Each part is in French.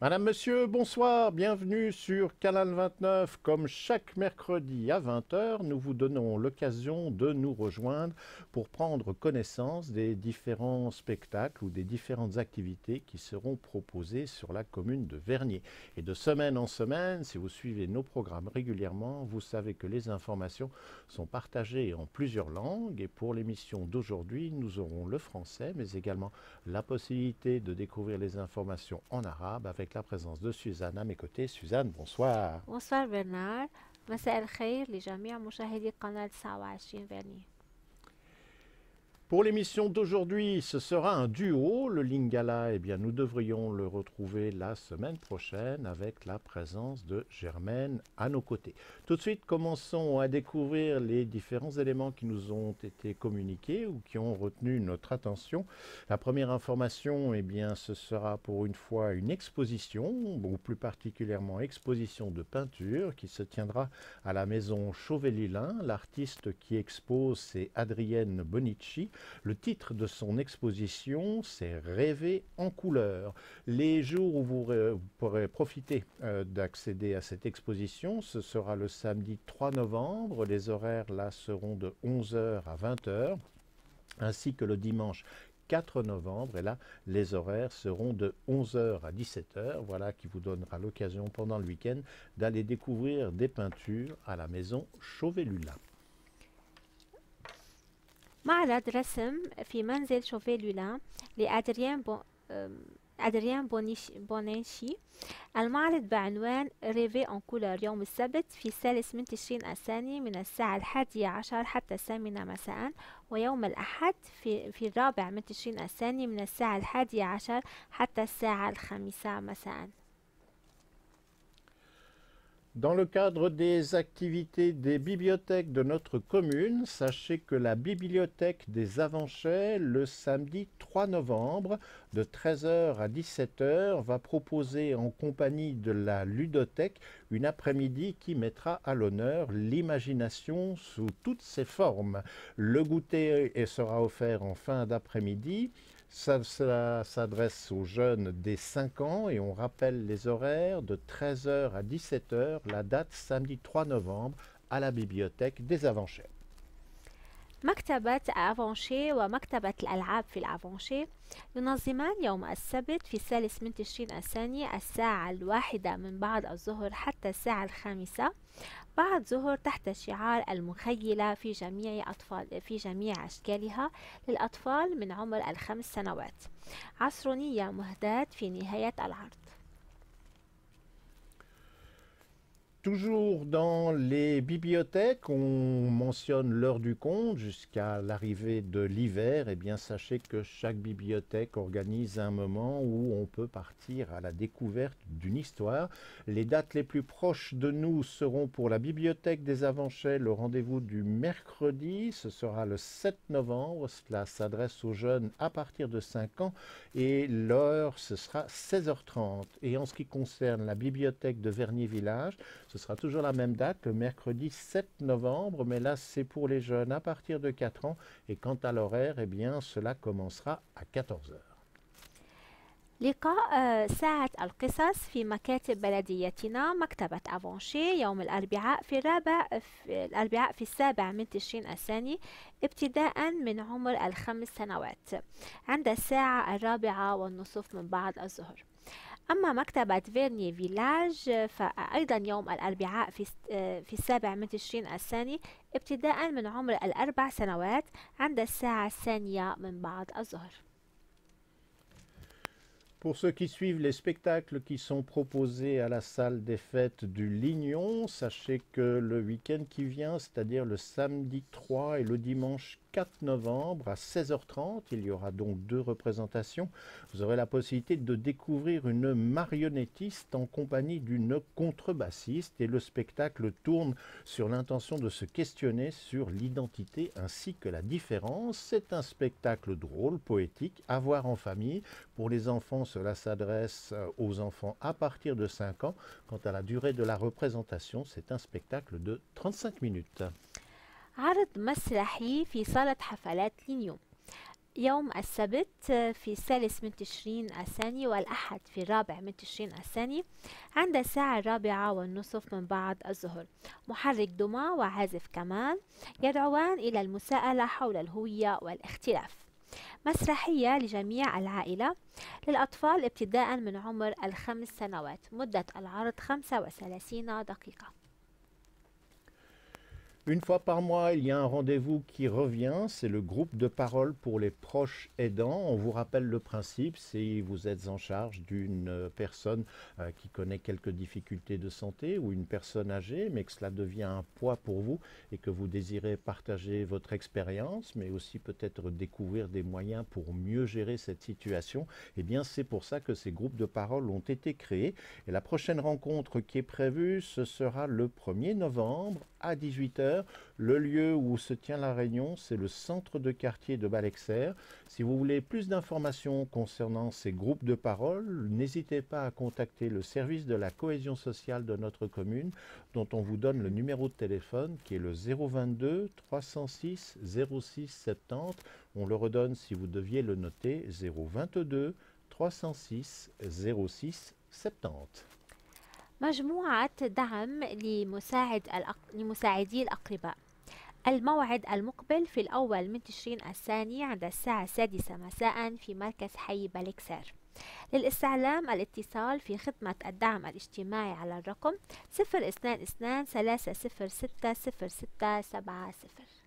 Madame, Monsieur, bonsoir, bienvenue sur Canal 29. Comme chaque mercredi à 20 heures, nous vous donnons l'occasion de nous rejoindre pour prendre connaissance des différents spectacles ou des différentes activités qui seront proposées sur la commune de Vernier. Et de semaine en semaine, si vous suivez nos programmes régulièrement, vous savez que les informations sont partagées en plusieurs langues. Et pour l'émission d'aujourd'hui, nous aurons le français, mais également la possibilité de découvrir les informations en arabe avec la présence de Suzanne à mes côtés. Suzanne, bonsoir. bonsoir برنار. مساء الخير لجميع مشاهدي قناة 29 فيرني. Pour l'émission d'aujourd'hui, ce sera un duo. Le Lingala, eh bien, nous devrions le retrouver la semaine prochaine avec la présence de Germaine à nos côtés. Tout de suite, commençons à découvrir les différents éléments qui nous ont été communiqués ou qui ont retenu notre attention. La première information, eh bien, ce sera pour une fois une exposition, ou plus particulièrement exposition de peinture, qui se tiendra à la maison Chauvet-Lilin. L'artiste qui expose, c'est Adrienne Bonicci. Le titre de son exposition, c'est Rêver en couleur. Les jours où vous pourrez profiter d'accéder à cette exposition, ce sera le samedi 3 novembre. Les horaires là seront de 11 heures à 20 heures, ainsi que le dimanche 4 novembre. Et là, les horaires seront de 11 heures à 17 heures. Voilà qui vous donnera l'occasion pendant le week-end d'aller découvrir des peintures à la maison Chauvet-Lulin. معرض رسم في منزل شوفي لولا لأدريان بونيشي. المعرض بعنوان ريفي أون كولور يوم السبت في الثالث من تشرين الثاني من الساعة 11 حتى 8 مساء، ويوم الأحد في الرابع من تشرين الثاني من الساعة 11 حتى الساعة 5 مساء. Dans le cadre des activités des bibliothèques de notre commune, sachez que la bibliothèque des Avanchais, le samedi 3 novembre, de 13 heures à 17 heures, va proposer en compagnie de la ludothèque une après-midi qui mettra à l'honneur l'imagination sous toutes ses formes. Le goûter sera offert en fin d'après-midi. Ça s'adresse aux jeunes des 5 ans et on rappelle les horaires de 13 heures à 17 heures, la date samedi 3 novembre à la bibliothèque des Avanchais. مكتبة أفونشي ومكتبة الألعاب في الأفونشي ينظمان يوم السبت في الثالث من تشرين الثاني الساعة 1 من بعد الظهر حتى الساعة 5 بعد ظهر تحت شعار المخيلة في جميع أشكالها للأطفال من عمر 5 سنوات. عصرونية مهداة في نهاية العرض. Toujours dans les bibliothèques, on mentionne l'heure du conte jusqu'à l'arrivée de l'hiver. Eh bien, sachez que chaque bibliothèque organise un moment où on peut partir à la découverte d'une histoire. Les dates les plus proches de nous seront pour la bibliothèque des Avanchais, le rendez-vous du mercredi. Ce sera le 7 novembre. Cela s'adresse aux jeunes à partir de 5 ans et l'heure, ce sera 16h30. Et en ce qui concerne la bibliothèque de Vernier Village, ce sera toujours la même date, le mercredi 7 novembre, mais là c'est pour les jeunes à partir de 4 ans. Et quant à l'horaire, eh bien cela commencera à 14 heures. لقاء ساعة القصص في مكاتب بلديتنا مكتبة أفونشي يوم الأربعاء في 7 من تشرين الثاني ابتداء من عمر 5 سنوات عند الساعة 4:30 من بعد الظهر. أما مكتبة فيرني فيلاج فأيضا يوم الأربعاء في 7 من تشرين الثاني ابتداء من عمر 4 سنوات عند الساعة 2 من بعد الظهر. Pour ceux qui suivent les spectacles qui sont proposés à la salle des fêtes du Lignon, sachez que le week-end qui vient, c'est-à-dire le samedi 3 et le dimanche 4 novembre à 16h30, il y aura donc 2 représentations. Vous aurez la possibilité de découvrir une marionnettiste en compagnie d'une contrebassiste et le spectacle tourne sur l'intention de se questionner sur l'identité ainsi que la différence. C'est un spectacle drôle, poétique, à voir en famille. Pour les enfants, cela s'adresse aux enfants à partir de 5 ans. Quant à la durée de la représentation, c'est un spectacle de 35 minutes. عرض مسرحي في صالة حفلات لينيوم. يوم السبت في الثالث من تشرين الثاني والأحد في الرابع من تشرين الثاني عند الساعة 4:30 من بعد الظهر. محرك دمى وعازف كمان يدعوان إلى المساءلة حول الهوية والاختلاف. مسرحية لجميع العائلة للأطفال ابتداء من عمر 5 سنوات. مدة العرض 35 دقيقة. Une fois par mois, il y a un rendez-vous qui revient, c'est le groupe de parole pour les proches aidants. On vous rappelle le principe, si vous êtes en charge d'une personne qui connaît quelques difficultés de santé ou une personne âgée, mais que cela devient un poids pour vous et que vous désirez partager votre expérience, mais aussi peut-être découvrir des moyens pour mieux gérer cette situation, eh bien c'est pour ça que ces groupes de parole ont été créés. Et la prochaine rencontre qui est prévue, ce sera le 1er novembre à 18h. Le lieu où se tient la réunion, c'est le centre de quartier de Balexert. Si vous voulez plus d'informations concernant ces groupes de parole, n'hésitez pas à contacter le service de la cohésion sociale de notre commune, dont on vous donne le numéro de téléphone qui est le 022 306 06 70. On le redonne si vous deviez le noter, 022 306 06 70. مجموعة دعم لمساعدي الأقرباء. الموعد المقبل في الأول من تشرين الثاني عند الساعة 6 مساء في مركز حي بالكسار. للاستعلام الاتصال في خدمة الدعم الاجتماعي على الرقم 022 306 0670.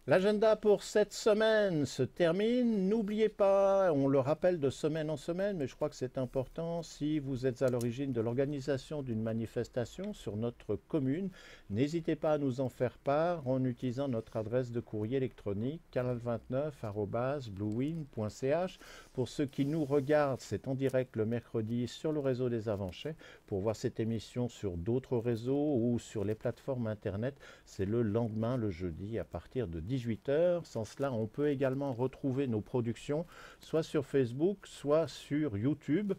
L'agenda pour cette semaine se termine. N'oubliez pas, on le rappelle de semaine en semaine, mais je crois que c'est important, si vous êtes à l'origine de l'organisation d'une manifestation sur notre commune, n'hésitez pas à nous en faire part en utilisant notre adresse de courrier électronique canal29@bluewin.ch. Pour ceux qui nous regardent, c'est en direct le mercredi sur le réseau des Avanchais. Pour voir cette émission sur d'autres réseaux ou sur les plateformes internet, c'est le lendemain, le jeudi, à partir de 18h. Sans cela, on peut également retrouver nos productions soit sur Facebook, soit sur YouTube.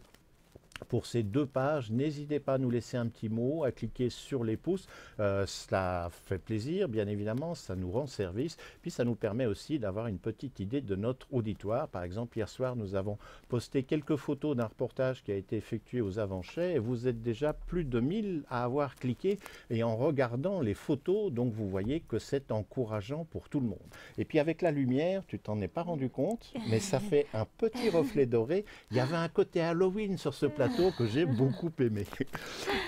Pour ces deux pages, n'hésitez pas à nous laisser un petit mot, à cliquer sur les pouces. Cela fait plaisir, bien évidemment, ça nous rend service. Puis ça nous permet aussi d'avoir une petite idée de notre auditoire. Par exemple, hier soir, nous avons posté quelques photos d'un reportage qui a été effectué aux Avanchais. Et vous êtes déjà plus de 1000 à avoir cliqué. Et en regardant les photos, donc vous voyez que c'est encourageant pour tout le monde. Et puis avec la lumière, tu t'en es pas rendu compte, mais ça fait un petit reflet doré. Il y avait un côté Halloween sur ce plateau que j'ai beaucoup aimé.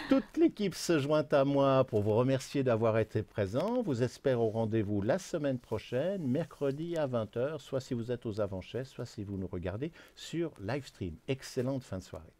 Toute l'équipe se joint à moi pour vous remercier d'avoir été présent. Vous espère au rendez-vous la semaine prochaine, mercredi à 20h, soit si vous êtes aux Avanchais, soit si vous nous regardez sur Livestream. Excellente fin de soirée.